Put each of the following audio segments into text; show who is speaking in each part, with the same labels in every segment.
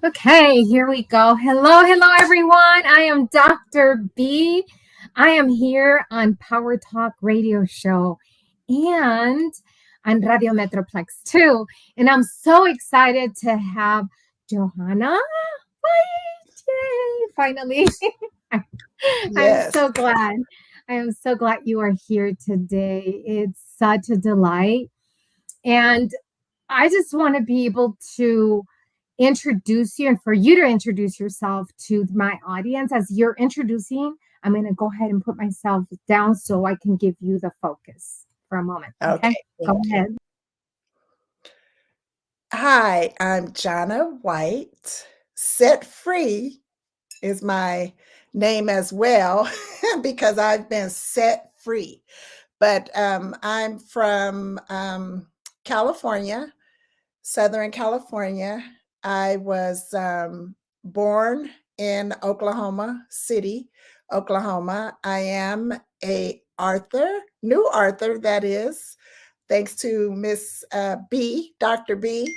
Speaker 1: Okay, here we go. Hello, everyone. I am Dr. B. I am here on Power Talk Radio Show and on Radio Metroplex too. And I'm so excited to have Johanna White. Yay, finally. I'm
Speaker 2: Yes.
Speaker 1: so glad. I am so glad you are here today. It's such a delight. And I just want to be able to introduce you and for you to introduce yourself to my audience. As you're introducing, I'm going to go ahead and put myself down so I can give you the focus for a moment. Okay,
Speaker 2: Okay.
Speaker 1: go
Speaker 2: Thank you.
Speaker 1: ahead.
Speaker 2: Hi, I'm Johnna White. Set Free is my name as well because I've been set free. But I'm from California, Southern California. I was born in Oklahoma City, Oklahoma. I am a author, new author, that is, thanks to Miss B, Dr. B,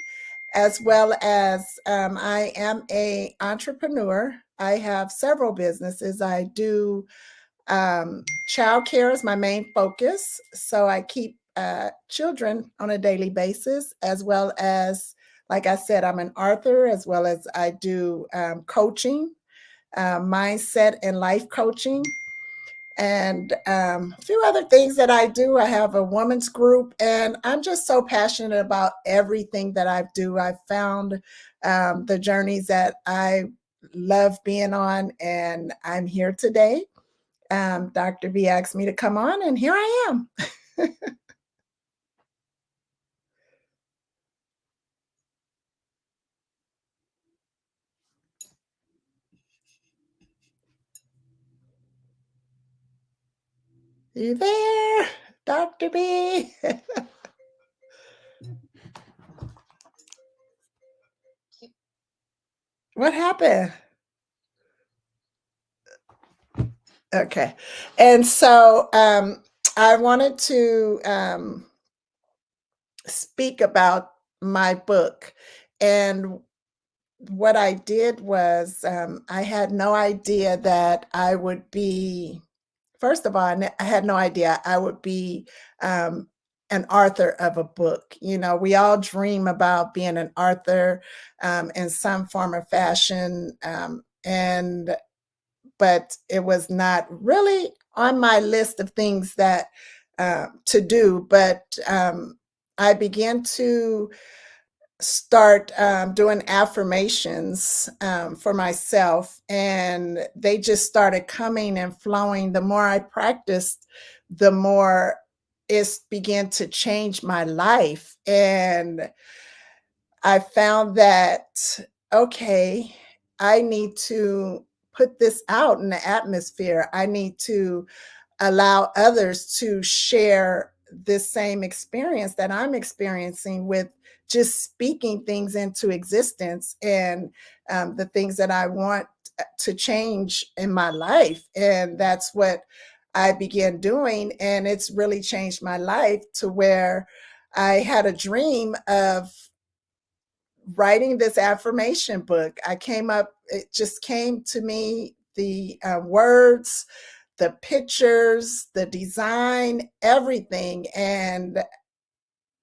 Speaker 2: as well as I am a entrepreneur. I have several businesses. I do childcare is my main focus, so I keep children on a daily basis, as well as, like I said, I'm an author, as well as I do coaching, mindset and life coaching, and a few other things that I do. I have a women's group, and I'm just so passionate about everything that I do. I've found the journeys that I love being on, and I'm here today. Dr. B asked me to come on, and here I am. You there, Dr. B? What happened? Okay. And so I wanted to speak about my book. And what I did was I had no idea that I would be, first of all, I had no idea I would be an author of a book. You know, we all dream about being an author in some form or fashion. But it was not really on my list of things that to do. But I began to start doing affirmations for myself, and they just started coming and flowing. The more I practiced, the more it began to change my life. And I found that, okay, I need to put this out in the atmosphere. I need to allow others to share this same experience that I'm experiencing with just speaking things into existence, and the things that I want to change in my life. And that's what I began doing. And it's really changed my life to where I had a dream of writing this affirmation book. It just came to me, the words, the pictures, the design, everything. And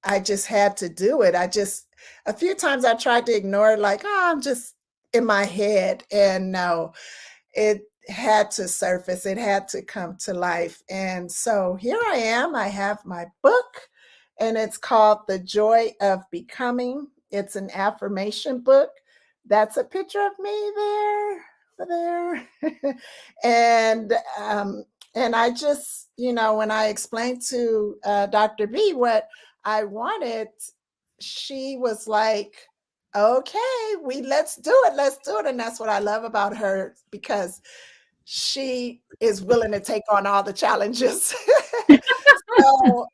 Speaker 2: I just had to do it. A few times I tried to ignore it, like, oh, I'm just in my head. And no, it had to surface, it had to come to life. And so here I am. I have my book, and it's called The Joy of Becoming. It's an affirmation book. That's a picture of me there, over there. and and I just, when I explained to Dr. B what I wanted, she was like, okay, let's do it. And that's what I love about her, because she is willing to take on all the challenges. So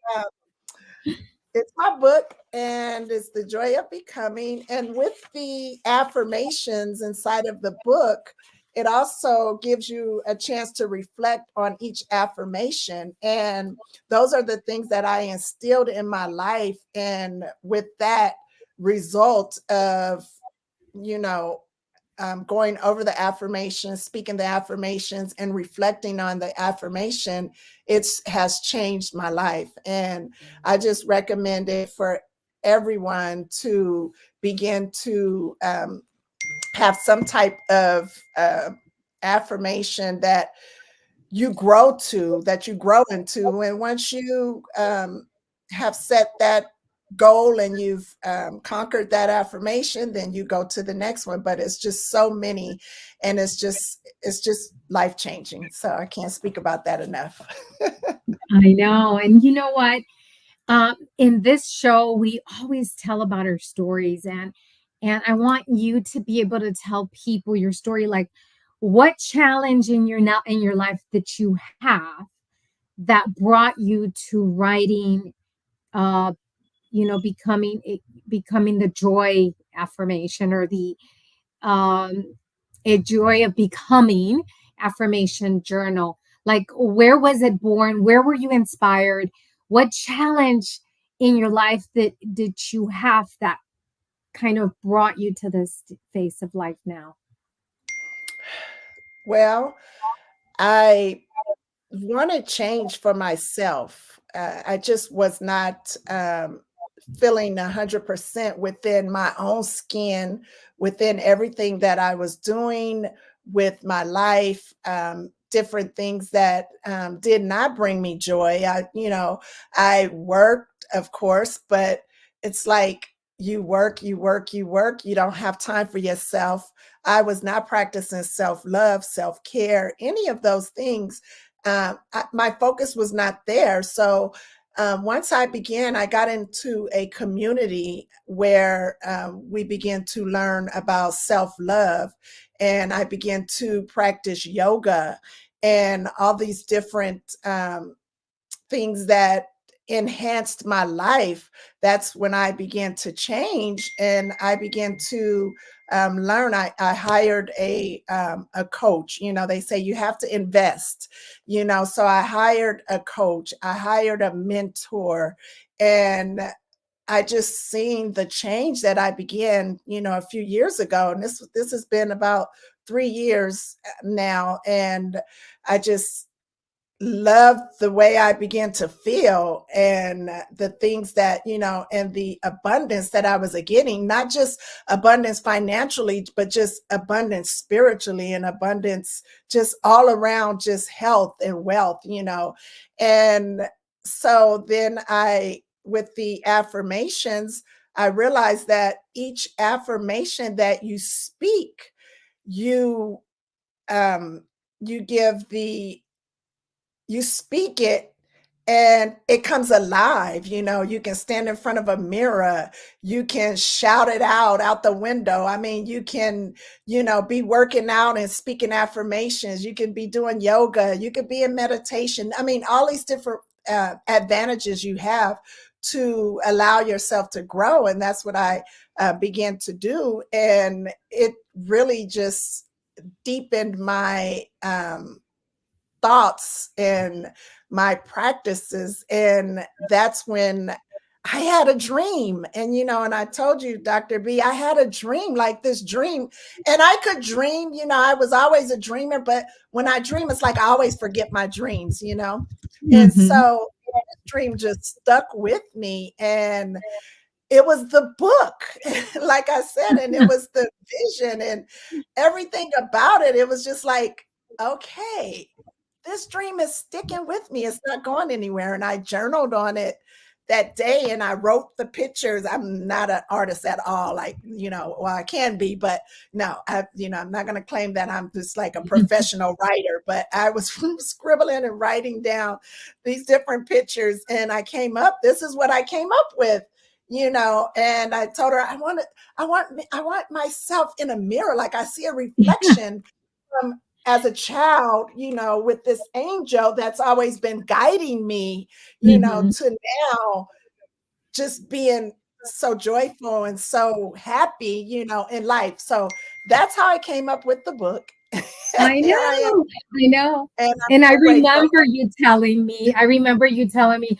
Speaker 2: it's my book, and it's The Joy of Becoming. And with the affirmations inside of the book, it also gives you a chance to reflect on each affirmation. And those are the things that I instilled in my life. And with that result of you know, going over the affirmations, speaking the affirmations, and reflecting on the affirmation, it's has changed my life. And I just recommend it for everyone to begin to have some type of affirmation that you grow into. And once you have set that goal and you've conquered that affirmation, then you go to the next one. But it's just so many, and it's just life changing. So I can't speak about that enough.
Speaker 1: I know. And you know what? In this show, we always tell about our stories, and I want you to be able to tell people your story, like what challenge in your life that you have that brought you to writing, uh, becoming the joy affirmation, or the um, a joy of becoming affirmation journal. Like, where was it born? Where were you inspired? What challenge in your life that did you have that kind of brought you to this phase of life now?
Speaker 2: Well, I wanted change for myself. I just was not feeling 100% within my own skin, within everything that I was doing with my life, different things that did not bring me joy. I worked, of course, but it's like you work, you work, you work, you don't have time for yourself. I was not practicing self love, self care, any of those things. My focus was not there. So once I got into a community where we began to learn about self love, and I began to practice yoga and all these different things that enhanced my life. That's when I began to change, and I began to learn. I hired a coach. They say you have to invest. So I hired a coach. I hired a mentor, and I just seen the change that I began, a few years ago, and this has been about 3 years now, and I just loved the way I began to feel, and the things that, and the abundance that I was getting, not just abundance financially, but just abundance spiritually, and abundance just all around, just health and wealth. And so then with the affirmations, I realized that each affirmation that you speak, you, um, you give you speak it, and it comes alive. You can stand in front of a mirror, you can shout it out the window. I mean, you can, be working out and speaking affirmations, you can be doing yoga, you could be in meditation. I mean, all these different advantages you have to allow yourself to grow. And that's what I began to do, and it really just deepened my thoughts and my practices. And that's when I had a dream. And I told you, Dr. B, I had a dream, like this dream. And I could dream, I was always a dreamer, but when I dream, it's like I always forget my dreams. And
Speaker 1: Mhm.
Speaker 2: so this dream just stuck with me. And it was the book, like I said, and it was the vision and everything about it. It was just like, okay, this dream is sticking with me. It's not going anywhere. And I journaled on it that day, and I wrote the pictures. I'm not an artist at all. Like, well, I can be, but no, I'm not going to claim that I'm just like a professional writer, but I was scribbling and writing down these different pictures, and this is what I came up with. And I told her, I want myself in a mirror. Like, I see a reflection from as a child, with this angel that's always been guiding me,
Speaker 1: Mhm.
Speaker 2: to now just being so joyful and so happy, in life. So that's how I came up with the book. And
Speaker 1: I
Speaker 2: here I am,
Speaker 1: know, I know.
Speaker 2: and I'm
Speaker 1: And
Speaker 2: so grateful.
Speaker 1: I remember you telling me,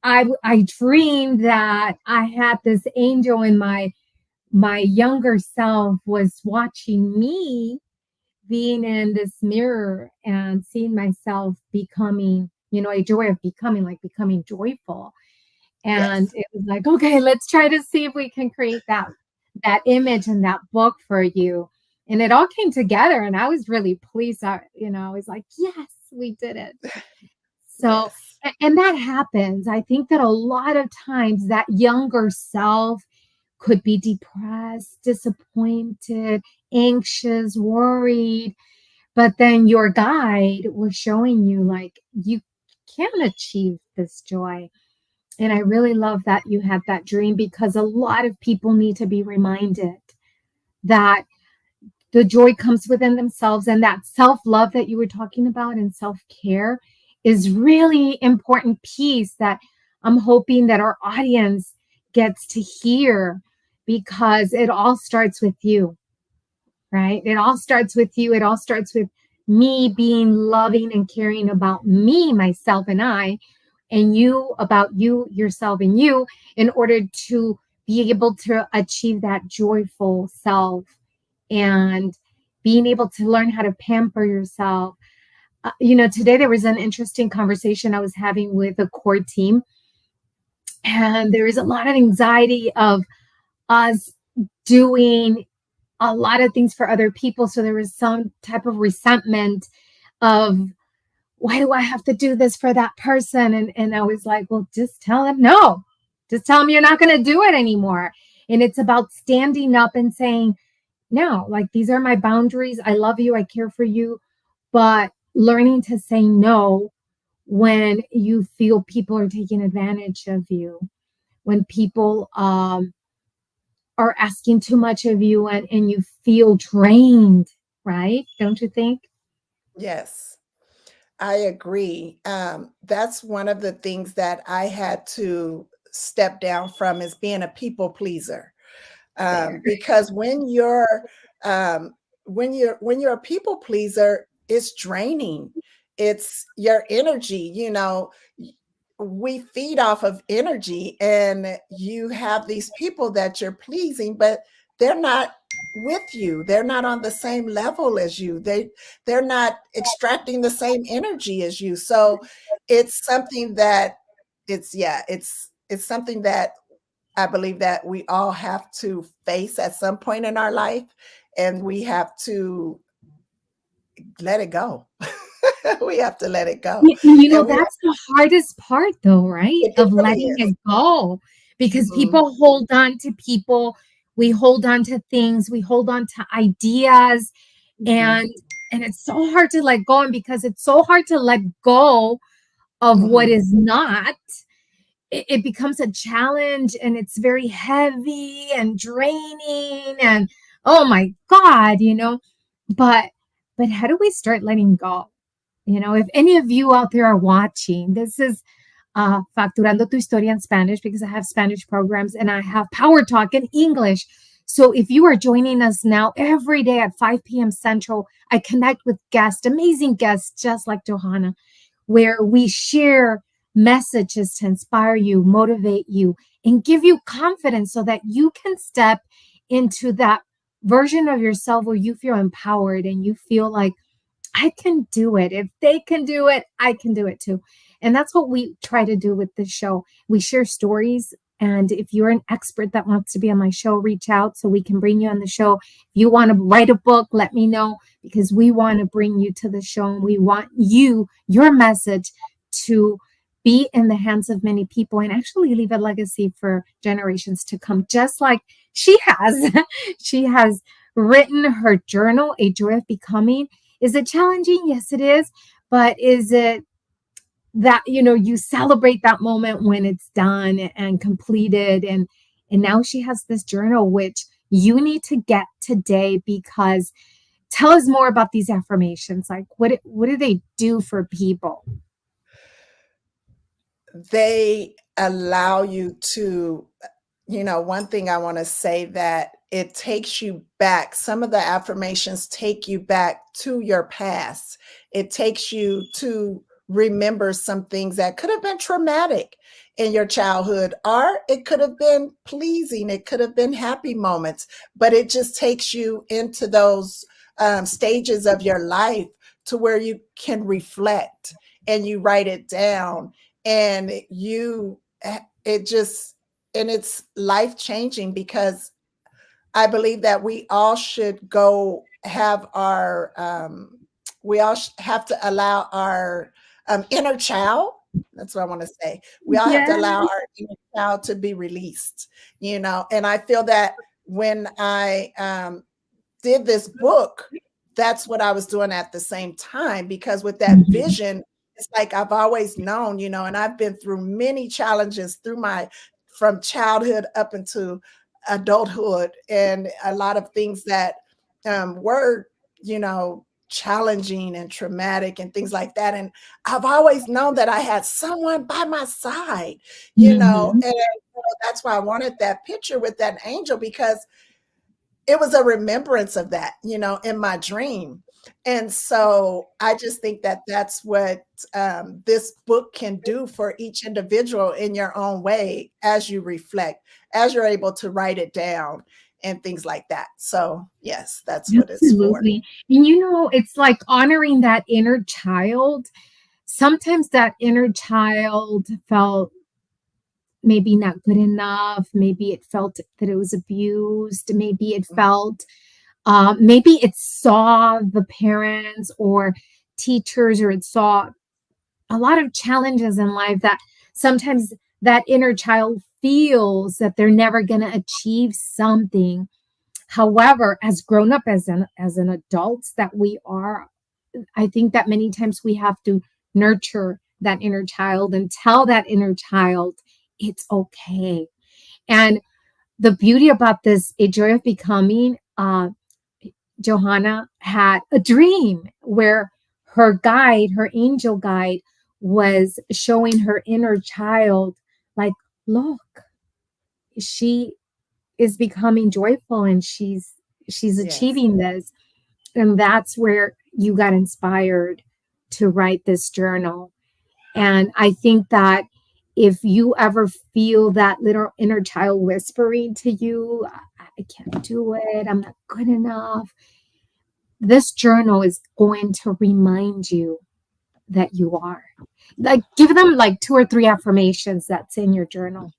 Speaker 1: I dreamed that I had this angel in my younger self was watching me being in this mirror and seeing myself becoming, a joy of becoming, like becoming joyful. And
Speaker 2: Yes.
Speaker 1: it was like, okay, let's try to see if we can create that image in that book for you. And it all came together and I was really pleased. I was like, yes, we did it. So,
Speaker 2: Yes.
Speaker 1: and that happens. I think that a lot of times that younger self could be depressed, disappointed, anxious, worried, but then your guide was showing you like you can achieve this joy. And I really love that you had that dream because a lot of people need to be reminded that the joy comes within themselves and that self-love that you were talking about and self-care is really important piece that I'm hoping that our audience gets to hear because it all starts with you, right? It all starts with you. It all starts with me being loving and caring about me, myself, and I, and you about you, yourself, and you in order to be able to achieve that joyful self and being able to learn how to pamper yourself. Today there was an interesting conversation I was having with a core team, and there is a lot of anxiety of us doing a lot of things for other people. So there was some type of resentment of why do I have to do this for that person? And I was like, well, just tell them no. Just tell them you're not going to do it anymore. And it's about standing up and saying, no, like these are my boundaries. I love you. I care for you. But learning to say no when you feel people are taking advantage of you, when people are asking too much of you and you feel drained, right? Don't you think?
Speaker 2: Yes. I agree. That's one of the things that I had to step down from is being a people pleaser.
Speaker 1: There.
Speaker 2: Because um, when you're a people pleaser, it's draining. It's your energy. We feed off of energy, and you have these people that you're pleasing, but they're not with you. They're not on the same level as you. They're not extracting the same energy as you. So it's something that it's something that I believe that we all have to face at some point in our life, and we have to let it go. We have to let it go. And we
Speaker 1: That's the hardest part, though, right?
Speaker 2: it
Speaker 1: Of
Speaker 2: really
Speaker 1: letting
Speaker 2: is.
Speaker 1: it go because
Speaker 2: Mhm,
Speaker 1: people hold on to people, we hold on to things, we hold on to ideas,
Speaker 2: mhm,
Speaker 1: and it's so hard to let go. And because it's so hard to let go of what
Speaker 2: mhm.
Speaker 1: is not, it becomes a challenge and it's very heavy and draining and oh my God, but how do we start letting go? If any of you out there are watching, this is Facturando Tu Historia in Spanish because I have Spanish programs and I have Power Talk in English. So if you are joining us now every day at 5 p.m. Central, I connect with guests, amazing guests just like Johanna, where we share messages to inspire you, motivate you, and give you confidence so that you can step into that version of yourself where you feel empowered and you feel like I can do it. If they can do it, I can do it too. And that's what we try to do with this show. We share stories. And if you're an expert that wants to be on my show, reach out so we can bring you on the show. If you want to write a book, let me know because we want to bring you to the show and we want your message to be in the hands of many people and actually leave a legacy for generations to come, just like she has. She has written her journal, A Joy of Becoming. Is it challenging? Yes, it is. But is it that, you celebrate that moment when it's done and completed and now she has this journal which you need to get today because tell us more about these affirmations. Like what do they do for people?
Speaker 2: They allow you to, one thing I want to say that it takes you back. Some of the affirmations take you back to your past. It takes you to remember some things that could have been traumatic in your childhood, or it could have been pleasing, it could have been happy moments, but it just takes you into those stages of your life to where you can reflect and you write it down, and it just, and it's life changing, because I believe that we all should go have our, we all have to allow our inner child. That's what I want to say. We all have to
Speaker 1: Yeah.
Speaker 2: allow our inner child to be released, you know. And I feel that when I did this book, that's what I was doing at the same time, because with that
Speaker 1: Mhm.
Speaker 2: vision, it's like I've always known, you know, and I've been through many challenges through my, from childhood up into adulthood, and a lot of things that were, you know, challenging and traumatic and things like that. And I've always known that I had someone by my side, you know,
Speaker 1: Mhm.
Speaker 2: and that's why I wanted that picture with that angel, because it was a remembrance of that, you know, in my dream. And so I just think that that's what this book can do for each individual in your own way, as you reflect, as you're able to write it down and things like that. So, yes, that's what it's for.
Speaker 1: Absolutely. And it's like honoring that inner child. Sometimes that inner child felt maybe not good enough. Maybe it felt that it was abused. Maybe it
Speaker 2: Mhm.
Speaker 1: felt, maybe it saw the parents or teachers, or it saw a lot of challenges in life that sometimes that inner child feels that they're never going to achieve something. However, as grown up, as an adults that we are, I think that many times we have to nurture that inner child and tell that inner child it's okay. And the beauty about this, A Joy of Becoming, Johanna had a dream where her guide, her angel guide, was showing her inner child, like, look, she is becoming joyful and she's
Speaker 2: Yes.
Speaker 1: achieving this. And that's where you got inspired to write this journal. And I think that if you ever feel that little inner child whispering to you, I can't do it, I'm not good enough, this journal is going to remind you that you are. Like, give them like 2 or 3 affirmations that's in your journal.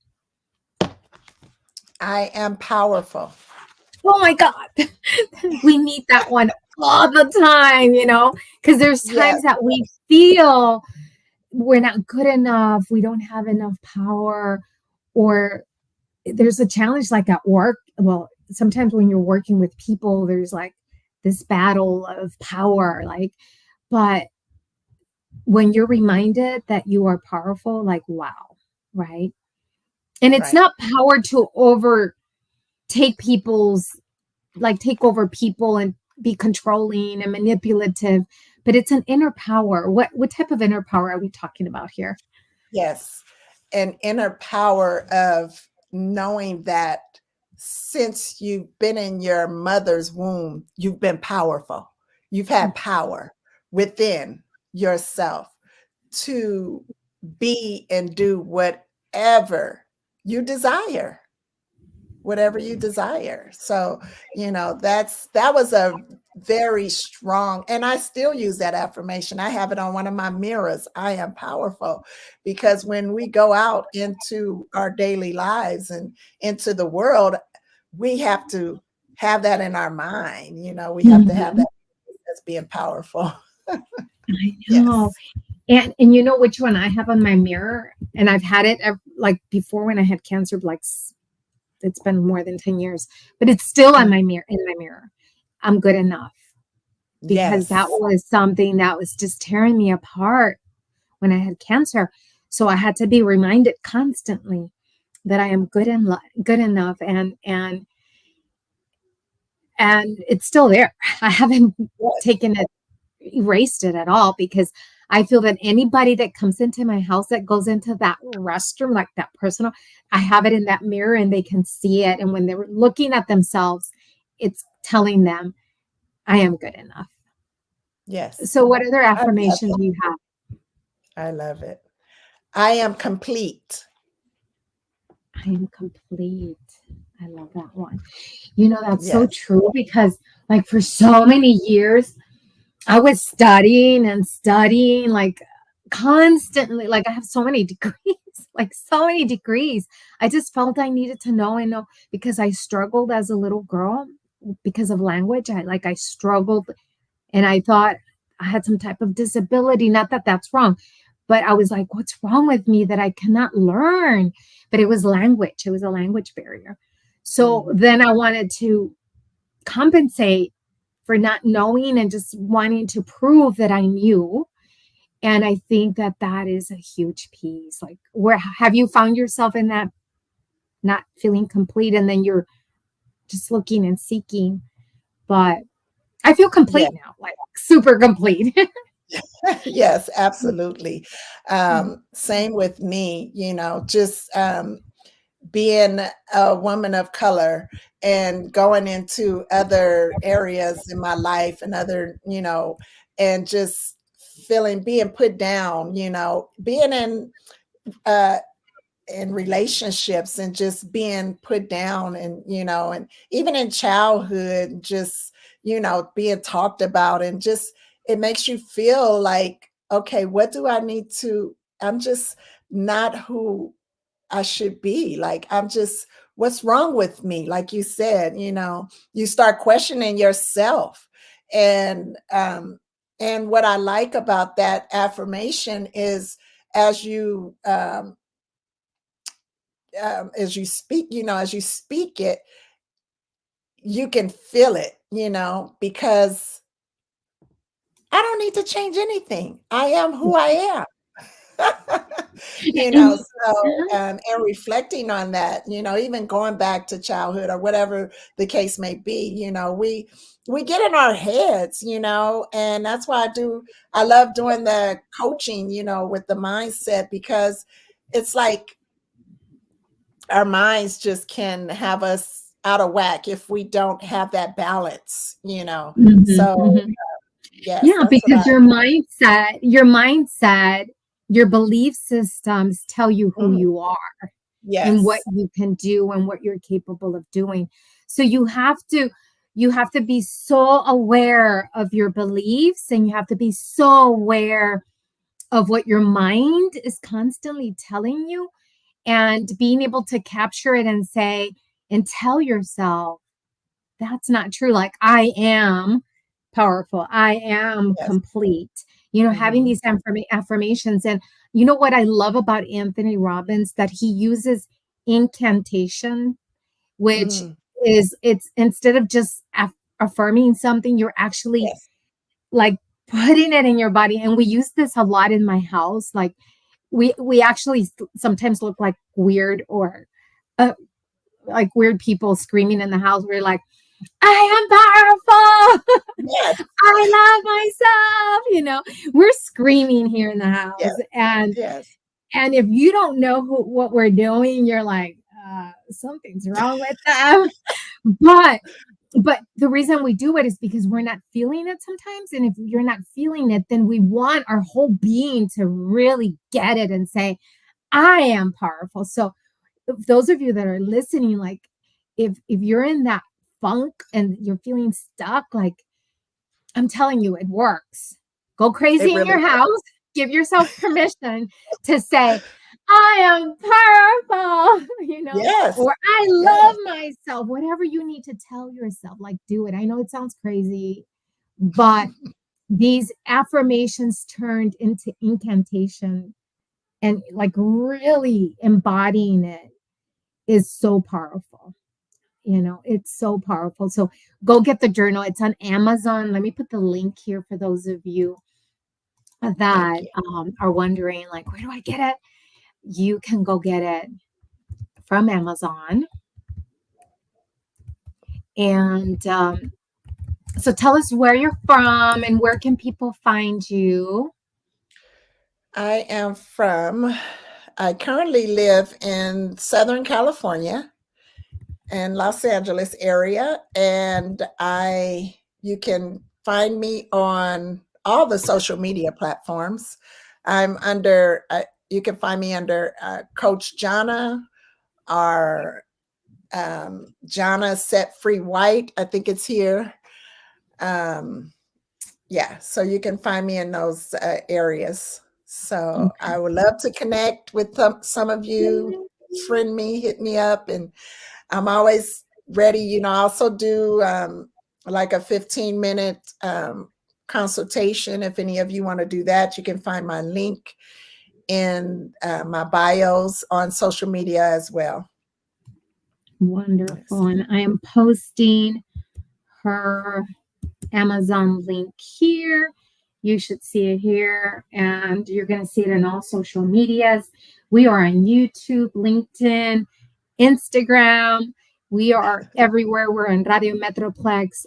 Speaker 2: I am powerful.
Speaker 1: Oh my God. We need that one all the time, because there's
Speaker 2: Yes.
Speaker 1: times that we feel we're not good enough, we don't have enough power, or there's a challenge like at work. Well, sometimes when you're working with people, there's like this battle of power, like, but when you're reminded that you are powerful, like, wow, right? And it's
Speaker 2: Right.
Speaker 1: not power to overtake people's, like, take over people and be controlling and manipulative, but it's an inner power. What type of inner power are we talking about here?
Speaker 2: Yes. An inner power of knowing that since you've been in your mother's womb, you've been powerful. You've had power within yourself to be and do whatever you desire, whatever you desire. So, you know, that was a very strong, and I still use that affirmation. I have it on one of my mirrors. I am powerful, because when we go out into our daily lives and into the world, we have to have that in our mind. You know, we have to have
Speaker 1: Mhm.
Speaker 2: that as being powerful.
Speaker 1: I know.
Speaker 2: Yes.
Speaker 1: And you know which one I have on my mirror? And I've had it like before when I had cancer, like it's been more than 10 years, but it's still on
Speaker 2: Mhm.
Speaker 1: my mirror, in my mirror. I'm good enough, because that
Speaker 2: Yes.
Speaker 1: was something that was just tearing me apart when I had cancer. So I had to be reminded constantly that I am good enough, and it's still there. I haven't
Speaker 2: Yes.
Speaker 1: taken it, erased it at all, because I feel that anybody that comes into my house, that goes into that restroom, like that personal, I have it in that mirror and they can see it. And when they're looking at themselves, it's telling them I am good enough.
Speaker 2: Yes.
Speaker 1: So, what other
Speaker 2: I love
Speaker 1: affirmations
Speaker 2: it.
Speaker 1: do you have?
Speaker 2: I love it. I am complete.
Speaker 1: I am complete. I love that one. You know, that's so
Speaker 2: Yes.
Speaker 1: true because, like, for so many years, I was studying and studying, like, constantly. Like, I have so many degrees, like, so many degrees. I just felt I needed to know and know because I struggled as a little girl because of language. I struggled and I thought I had some type of disability. Not that that's wrong, but I was like, what's wrong with me that I cannot learn? But it was language, it was a language barrier. So
Speaker 2: Mhm.
Speaker 1: then I wanted to compensate for not knowing and just wanting to prove that I knew. And I think that that is a huge piece. Like, where have you found yourself in that not feeling complete and then you're just looking and seeking? But I feel
Speaker 2: Yeah.
Speaker 1: complete now, like super complete.
Speaker 2: Yes, absolutely.
Speaker 1: Mhm.
Speaker 2: Same with me, just being a woman of color and going into other areas in my life and and just feeling being put down, being uh, in relationships and just being put down and even in childhood, just, being talked about and just it makes you feel like, okay, what do I need to, I'm just not who I should be. Like, what's wrong with me? Like you said, you start questioning yourself. And what I like about that affirmation is as as you speak it, you can feel it, because I don't need to change anything. I am who I am.
Speaker 1: And
Speaker 2: So, and reflecting on that, even going back to childhood or whatever the case may be, we get in our heads, and that's why I love doing the coaching, with the mindset because it's like our minds just can have us out of whack if we don't have that balance.
Speaker 1: Mhm,
Speaker 2: So,
Speaker 1: mhm.
Speaker 2: yes,
Speaker 1: Yeah,
Speaker 2: that's what I
Speaker 1: because your mindset, your belief systems tell you who
Speaker 2: mhm,
Speaker 1: you are and what
Speaker 2: yes,
Speaker 1: you can do and what you're capable of doing. So you have to be so aware of your beliefs and you have to be so aware of what your mind is constantly telling you and being able to capture it and say and tell yourself that's not true. Like, I am powerful. I am
Speaker 2: yes,
Speaker 1: complete. Having
Speaker 2: mhm,
Speaker 1: these affirmations. And you know what I love about Anthony Robbins? That he uses incantation, which
Speaker 2: mhm,
Speaker 1: it's instead of just affirming something, you're actually
Speaker 2: yes,
Speaker 1: like putting it in your body. And we use this a lot in my house. Like, we actually sometimes look like weird or uh, like weird people screaming in the house. We're like, I am powerful.
Speaker 2: yes,
Speaker 1: I love myself. We're screaming here in the
Speaker 2: yes,
Speaker 1: house. And
Speaker 2: yes.
Speaker 1: and if you don't know what we're doing, you're like, something's wrong with them. But but the reason we do it is because we're not feeling it sometimes. And if you're not feeling it, then we want our whole being to really get it and say, I am powerful. So if those of you that are listening, like if you're in that funk and you're feeling stuck, like I'm telling you, it works. Go
Speaker 2: It
Speaker 1: crazy in
Speaker 2: really
Speaker 1: your
Speaker 2: does.
Speaker 1: house. Give yourself permission to say, I am powerful,
Speaker 2: Yes,
Speaker 1: or I love
Speaker 2: yes.
Speaker 1: myself. Whatever you need to tell yourself, like do it. I know it sounds crazy, but these affirmations turned into incantation and like really embodying it is so powerful. It's so powerful. So go get the journal. It's on Amazon. Let me put the link here for those of you
Speaker 2: Thank
Speaker 1: that
Speaker 2: you.
Speaker 1: are wondering, like, where do I get it? You can go get it from Amazon. And so tell us where you're from and where can people find you?
Speaker 2: I currently live in Southern California and Los Angeles area, and you can find me on all the social media platforms. You can find me under Coach Johnna are Johnna Set Free White. I think it's here. Yeah, so you can find me in those areas. So
Speaker 1: Okay.
Speaker 2: I would love to connect with some of you. Friend me, hit me up, and I'm always ready. I also do like a 15-minute consultation. If any of you want to do that, you can find my link in my bios on social media as well.
Speaker 1: Wonderful. And I am posting her Amazon link here. You should see it here, and you're going to see it in all social medias. We are on YouTube, LinkedIn, Instagram. We are everywhere. We're on Radio Metroplex,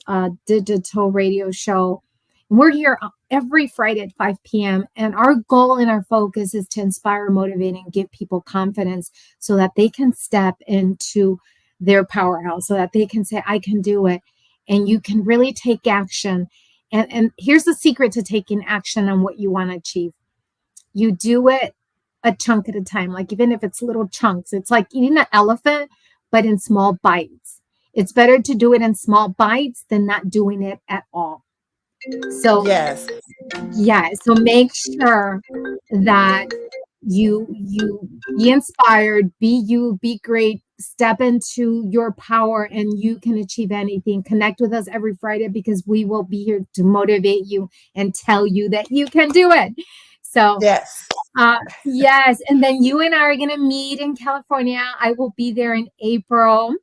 Speaker 1: digital radio show. We're here every Friday at 5 p.m. And our goal and our focus is to inspire, motivate, and give people confidence so that they can step into their powerhouse, so that they can say, I can do it. And you can really take action. And here's the secret to taking action on what you want to achieve. You do it a chunk at a time, like even if it's little chunks. It's like eating an elephant, but in small bites. It's better to do it in small bites than not doing it at all. So
Speaker 2: Yes,
Speaker 1: yeah, so make sure that you be inspired, be you, be great, step into your power, and you can achieve anything. Connect with us every Friday because we will be here to motivate you and tell you that you can do it. So
Speaker 2: yes,
Speaker 1: yes, and then you and I are going to meet in California. I will be there in April.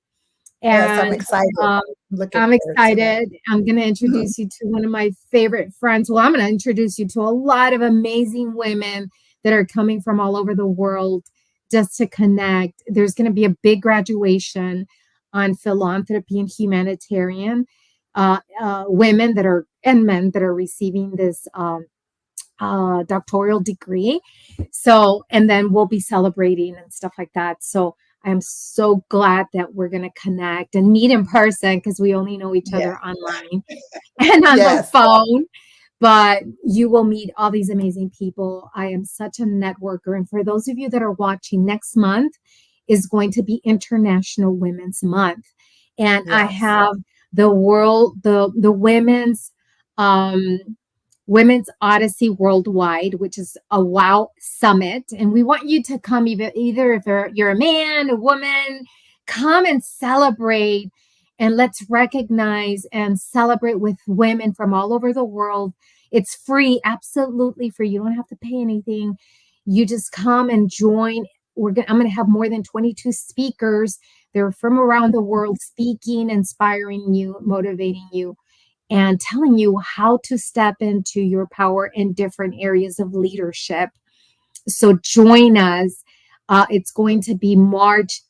Speaker 2: yes. I'm
Speaker 1: And
Speaker 2: excited.
Speaker 1: um,
Speaker 2: Looking
Speaker 1: I'm
Speaker 2: forward to that.
Speaker 1: excited. I'm going to introduce you to one of my favorite friends. Well, I'm going to introduce you to a lot of amazing women that are coming from all over the world just to connect. There's going to be a big graduation on philanthropy and humanitarian women that are and men that are receiving this doctoral degree. So, and then we'll be celebrating and stuff like that. So, I'm so glad that we're going to connect and meet in person because we only know each
Speaker 2: Yeah.
Speaker 1: other online and on the
Speaker 2: Yes.
Speaker 1: phone. But you will meet all these amazing people. I am such a networker. And for those of you that are watching, next month is going to be International Women's Month. And I
Speaker 2: Yes.
Speaker 1: have the Women's Odyssey Worldwide, which is a WOW summit. And we want you to come either if you're a man, a woman, come and celebrate. And let's recognize and celebrate with women from all over the world. It's free, absolutely free. You don't have to pay anything. You just come and join. I'm going to have more than 22 speakers. They're from around the world speaking, inspiring you, motivating you, and telling you how to step into your power in different areas of leadership. So join us. It's going to be March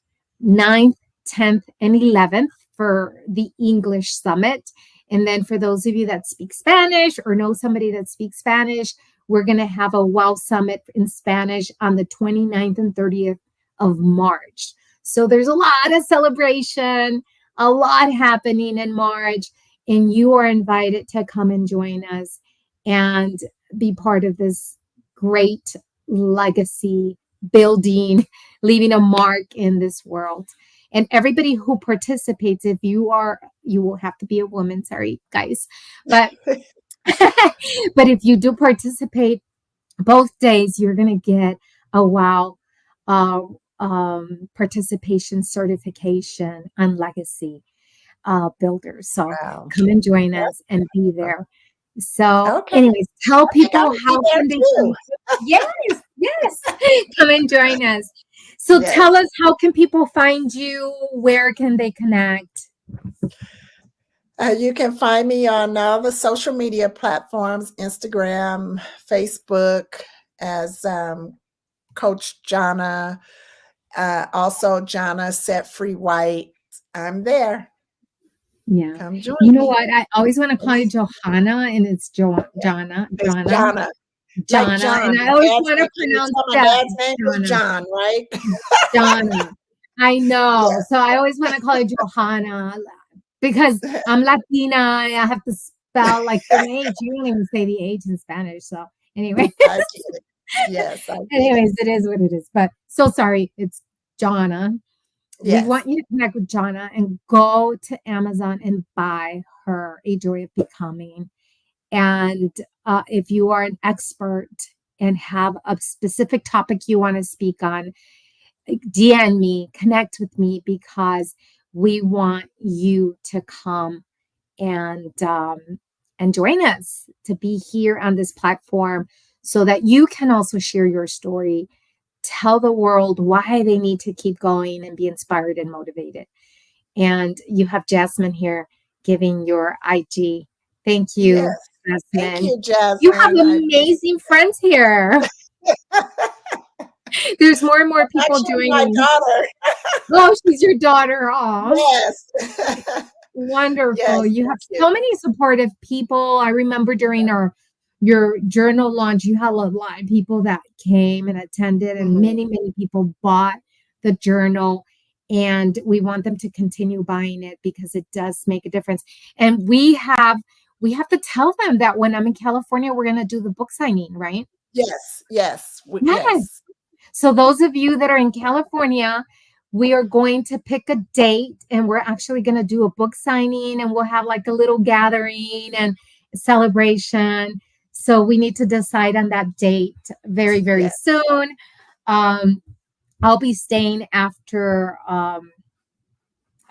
Speaker 1: 9th, 10th, and 11th for the English Summit. And then for those of you that speak Spanish or know somebody that speaks Spanish, we're going to have a WOW Summit in Spanish on the 29th and 30th of March. So there's a lot of celebration, a lot happening in March, and you are invited to come and join us and be part of this great legacy building, leaving a mark in this world. And everybody who participates, you will have to be a woman, sorry guys, but but if you do participate both days, you're going to get a WOW participation certification on legacy builders. So
Speaker 2: Wow.
Speaker 1: come and join
Speaker 2: Yep.
Speaker 1: us and be there. So
Speaker 2: Okay.
Speaker 1: anyways, tell
Speaker 2: I think I
Speaker 1: people
Speaker 2: will be
Speaker 1: how
Speaker 2: there
Speaker 1: can they
Speaker 2: too.
Speaker 1: yes, come and join us. So
Speaker 2: Yes.
Speaker 1: tell us, how can people find you? Where can they connect?
Speaker 2: You can find me on all the social media platforms, Instagram, Facebook, as Coach Johnna. Also, Johnna Set Free White. I'm there.
Speaker 1: Yeah.
Speaker 2: Come join
Speaker 1: You know
Speaker 2: me.
Speaker 1: what? I always want to call you Johanna, and it's Jonna,
Speaker 2: It's Johnna. Like
Speaker 1: Jonna,
Speaker 2: John.
Speaker 1: and I always want to
Speaker 2: Can you
Speaker 1: pronounce
Speaker 2: tell my
Speaker 1: that
Speaker 2: dad's name was
Speaker 1: Jonna.
Speaker 2: John, right?
Speaker 1: Jonna. I know.
Speaker 2: Yes.
Speaker 1: So I always want to call you Johanna because I'm Latina. I have to spell like an H. You don't even say the H in Spanish. So anyway,
Speaker 2: I get it. Yes, I get it.
Speaker 1: anyways, it is what it is. But so sorry, it's Jonna. we want
Speaker 2: Yes.
Speaker 1: you to connect with Johnna and go to Amazon and buy her A Joy of Becoming. And if you are an expert and have a specific topic you want to speak on, DM me, connect with me, because we want you to come and join us to be here on this platform so that you can also share your story, tell the world why they need to keep going and be inspired and motivated. And you have Jasmine here giving your IG. Thank
Speaker 2: Yes.
Speaker 1: you,
Speaker 2: Thank
Speaker 1: Jasmine.
Speaker 2: you,
Speaker 1: You have
Speaker 2: Jasmine. I
Speaker 1: amazing friends here. There's more and more people
Speaker 2: actually my
Speaker 1: joining.
Speaker 2: daughter.
Speaker 1: Oh, she's your daughter. Aw.
Speaker 2: Yes.
Speaker 1: Wonderful.
Speaker 2: Yes,
Speaker 1: You have
Speaker 2: thank you.
Speaker 1: so many supportive people. I remember during your journal launch, you had a lot of people that came and attended, and
Speaker 2: Mhm.
Speaker 1: many people bought the journal. And we want them to continue buying it because it does make a difference. And we have to tell them that when I'm in California, we're gonna do the book signing, right?
Speaker 2: Yes, yes,
Speaker 1: Yes.
Speaker 2: yes,
Speaker 1: So those of you that are in California, we are going to pick a date and we're actually going to do a book signing, and we'll have like a little gathering and celebration. So we need to decide on that date very
Speaker 2: yes.
Speaker 1: soon. Um, I'll be staying after I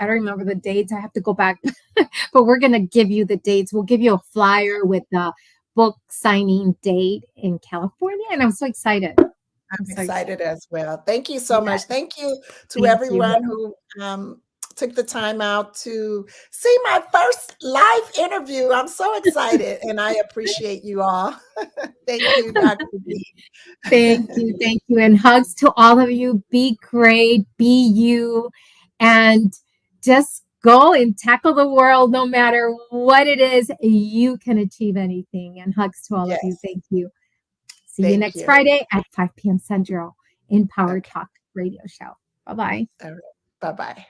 Speaker 1: don't remember the dates. I have to go back, but we're going to give you the dates. We'll give you a flyer with the book signing date in California, and I'm so excited. I'm
Speaker 2: I'm
Speaker 1: so excited.
Speaker 2: excited as well. Thank you so
Speaker 1: Yeah,
Speaker 2: much. Thank you to
Speaker 1: thank you.
Speaker 2: everyone who took the time out to see my first live interview. I'm so excited and I appreciate you all. Thank you, Dr. B.
Speaker 1: Thank you. Thank you. And hugs to all of you. Be great. Be you. And just go and tackle the world no matter what it is. You can achieve anything. And hugs to all of you.
Speaker 2: Yes,
Speaker 1: Thank you. See you
Speaker 2: thank
Speaker 1: next
Speaker 2: you.
Speaker 1: Friday at 5 p.m. Central in Power
Speaker 2: Okay.
Speaker 1: Talk Radio Show. Bye bye.
Speaker 2: All right. Bye-bye.